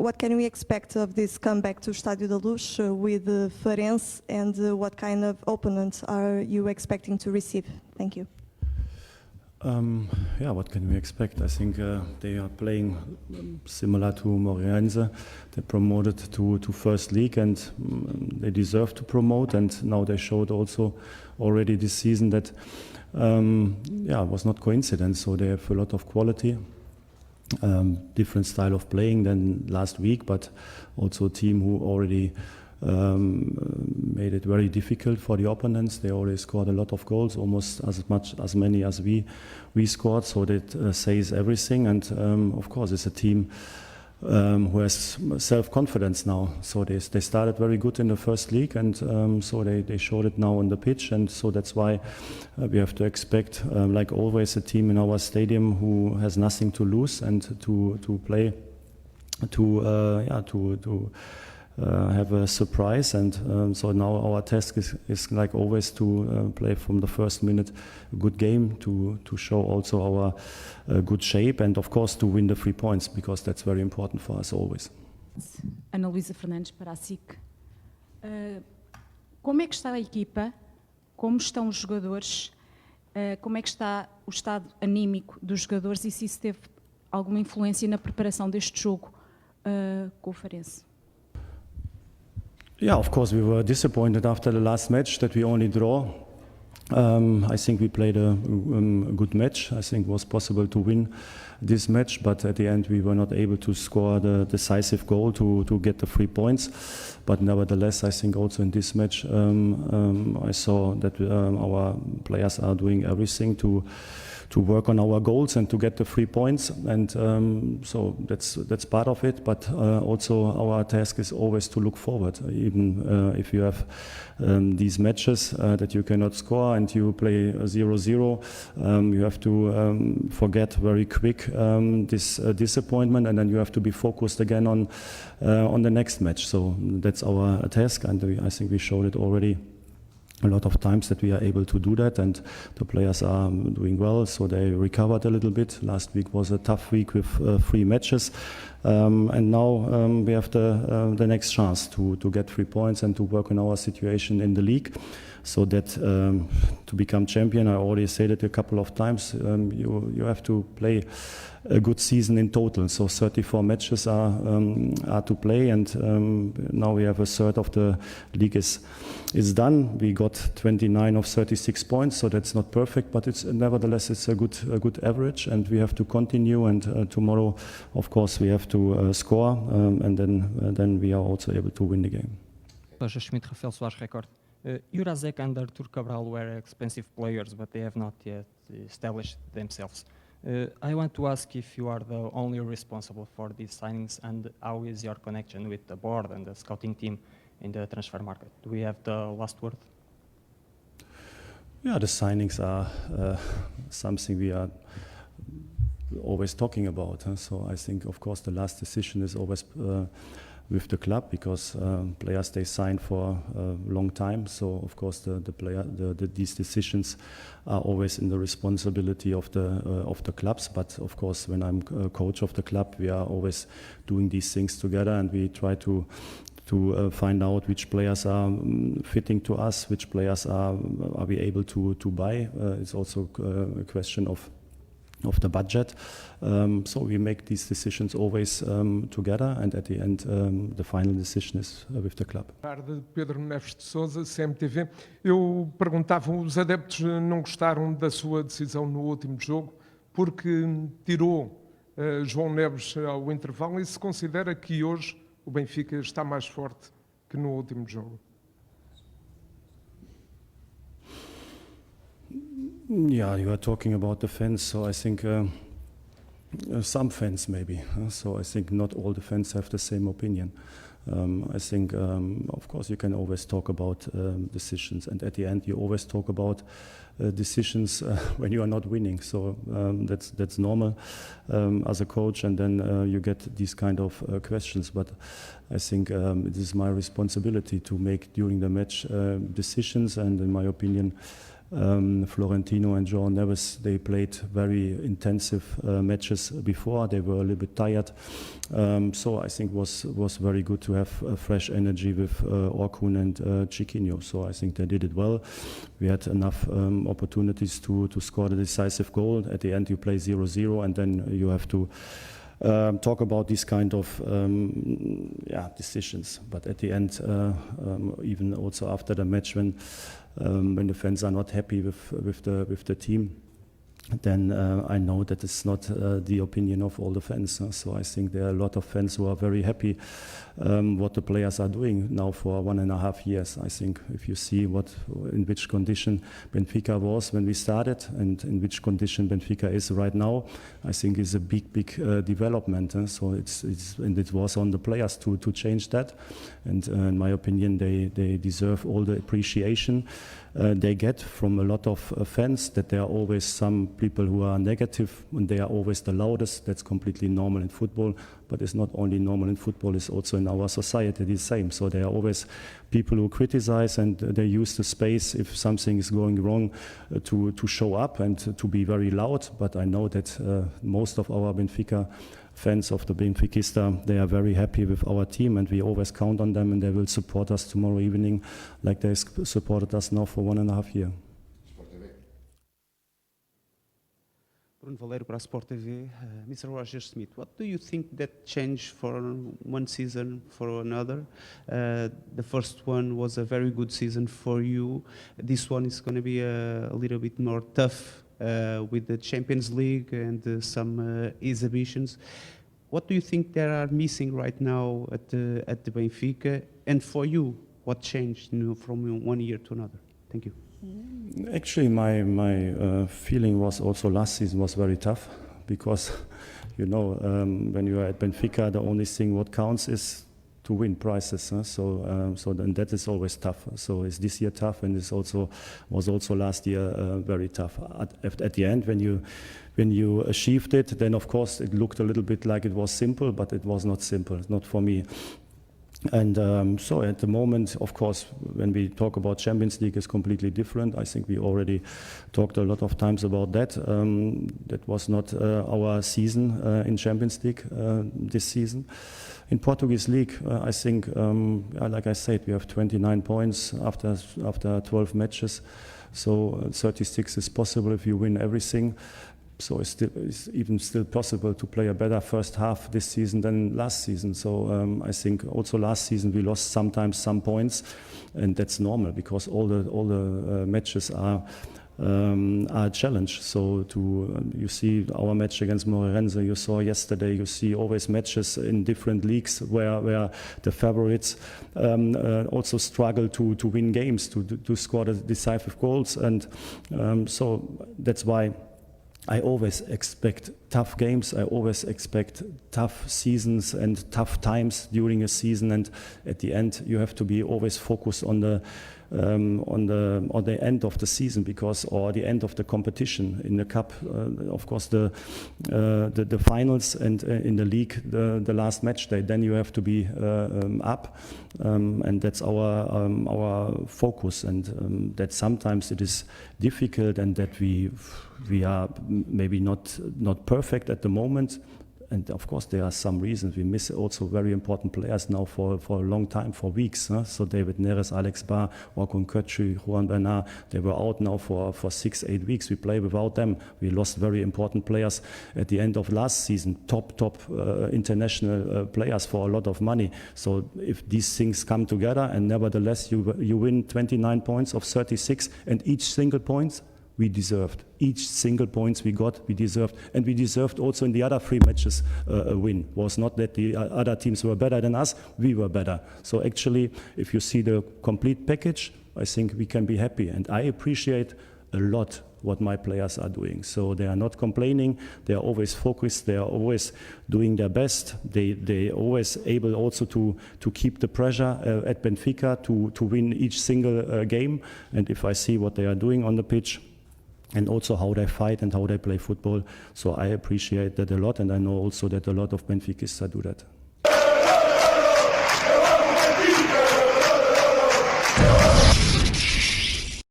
what can we expect of this comeback to Estádio da Luz with FARENSE, and what kind of opponents are you expecting to receive? Thank you. Yeah, what can we expect? I think they are playing similar to Moreirense. They promoted to First League, and they deserve to promote. And now they showed also already this season that it was not coincidence. So they have a lot of quality, different style of playing than last week, but also a team who already made it very difficult for the opponents. They already scored a lot of goals, almost as many as we scored. So that says everything. And of course, it's a team who has self-confidence now. So they started very good in the First League, and so they showed it now on the pitch. And so that's why we have to expect, like always, a team in our stadium who has nothing to lose and to play to have a surprise. And so now our task is like always to play from the first minute a good game, to show also our good shape, and of course to win the 3 points, because that's very important for us always. Ana Luísa Fernandes para a SIC. Como é que está a equipa? Como estão os jogadores? Como é que está o estado anímico dos jogadores, e se isso teve alguma influência na preparação deste jogo com o Farense? Yeah, of course we were disappointed after the last match that we only draw. I think we played a good match. I think it was possible to win this match, but at the end we were not able to score the decisive goal to get the 3 points. But nevertheless, I think also in this match I saw that our players are doing everything to work on our goals and to get the 3 points, and so that's part of it. But also our task is always to look forward, even if you have these matches that you cannot score and you play 0-0, you have to forget very quick this disappointment, and then you have to be focused again on the next match. So that's our task, and I think we showed it already a lot of times that we are able to do that, and the players are doing well, so they recovered a little bit. Last week was a tough week with 3 matches, and now we have the next chance to get 3 points and to work on our situation in the league, so that to become champion, I already said it a couple of times, you have to play a good season in total. So 34 matches are to play, and now we have a third of the league is done. We got 29 of 36 points, so that's not perfect, but it's nevertheless it's a good average, and we have to continue. And tomorrow, of course, we have to score, and then we are also able to win the game. Pasha Schmidt, Rafael Soares, Record. Jurasek and Artur Cabral were expensive players, but they have not yet established themselves. I want to ask if you are the only responsible for these signings, and how is your connection with the board and the scouting team in the transfer market? Do we have the last word? Yeah, the signings are something we are always talking about. So I think, of course, the last decision is always with the club, because players, they sign for a long time. So of course these decisions are always in the responsibility of the clubs. But of course, when I'm a coach of the club, we are always doing these things together, and we try to find out which players are fitting to us, which players are we able to buy. It's also a question of the budget. So we make these decisions always together, and at the end the final decision is with the club. Boa tarde, Pedro Neves de Sousa, CMTV. Eu perguntava, os adeptos não gostaram da sua decisão no último jogo porque tirou João Neves ao intervalo, e se considera que hoje o Benfica está mais forte que no último jogo? Yeah, you are talking about the fans, so I think some fans maybe. So I think not all the fans have the same opinion. I think, of course, you can always talk about decisions, and at the end you always talk about decisions when you are not winning. So that's normal as a coach, and then you get these kind of questions. But I think it is my responsibility to make during the match decisions, and in my opinion, Florentino and João Neves, they played very intensive matches before. They were a little bit tired. So I think was very good to have fresh energy with Orkun and Chiquinho. So I think they did it well. We had enough opportunities to score the decisive goal. At the end you play 0-0 and then you have to talk about these kind of decisions. But at the end, even also after the match, when the fans are not happy with the team, then I know that it's not the opinion of all the fans. So I think there are a lot of fans who are very happy what the players are doing now for 1.5 years. I think if you see in which condition Benfica was when we started and in which condition Benfica is right now, I think it's a big development. So it was on the players to change that. And in my opinion, they deserve all the appreciation they get from a lot of fans, that there are always some people who are negative and they are always the loudest. That's completely normal in football, but it's not only normal in football, it's also in our society the same. So there are always people who criticize and they use the space if something is going wrong to show up and to be very loud. But I know that most of our Benfica fans of the Benfiquista, they are very happy with our team and we always count on them and they will support us tomorrow evening like they supported us now for 1.5 years. Bruno Valeiro para a Sport TV. Mr. Roger Smith, what do you think that changed from one season for another? The first one was a very good season for you. This one is going to be a little bit more tough with the Champions League and some exhibitions. What do you think they are missing right now at the Benfica? And for you, what changed from one year to another? Thank you. Actually, my feeling was also last season was very tough because, you know, when you are at Benfica, the only thing what counts is to win prizes. So then that is always tough. So is this year tough, and it was also last year very tough. At the end, when you achieved it, then of course it looked a little bit like it was simple, but it was not simple, not for me. And so at the moment, of course, when we talk about Champions League, it's completely different. I think we already talked a lot of times about that. That was not our season in Champions League this season. In Portuguese League, I think, like I said, we have 29 points after 12 matches. So 36 is possible if you win everything. So it's even still possible to play a better first half this season than last season. So I think also last season we lost sometimes some points, and that's normal because all the matches are a challenge. So you see our match against Moreirense, you saw yesterday, you see always matches in different leagues where the favorites also struggle to win games, to score the decisive goals. And so that's why I always expect tough games. I always expect tough seasons and tough times during a season. And at the end, you have to be always focused on the end of the season, or the end of the competition. In the cup, of course, the finals, and in the league, the last match day. Then you have to be up, and that's our focus. And that sometimes it is difficult, and that we are maybe not perfect at the moment. And of course, there are some reasons. We miss also very important players now for a long time, for weeks. So David Neres, Alex Ba, Orkun Kötçü, Juan Bernat, they were out now for 6-8 weeks. We play without them. We lost very important players at the end of last season, top international players for a lot of money. So if these things come together, and nevertheless you win 29 points of 36, and each single point we deserved. Each single points we got, we deserved. And we deserved also in the other 3 matches a win. It was not that the other teams were better than us, we were better. So actually, if you see the complete package, I think we can be happy. And I appreciate a lot what my players are doing. So they are not complaining, they are always focused, they are always doing their best. They always able also to keep the pressure at Benfica to win each single game. And if I see what they are doing on the pitch, and also how they fight and how they play football. So I appreciate that a lot, and I know also that a lot of Benfiquistas do that.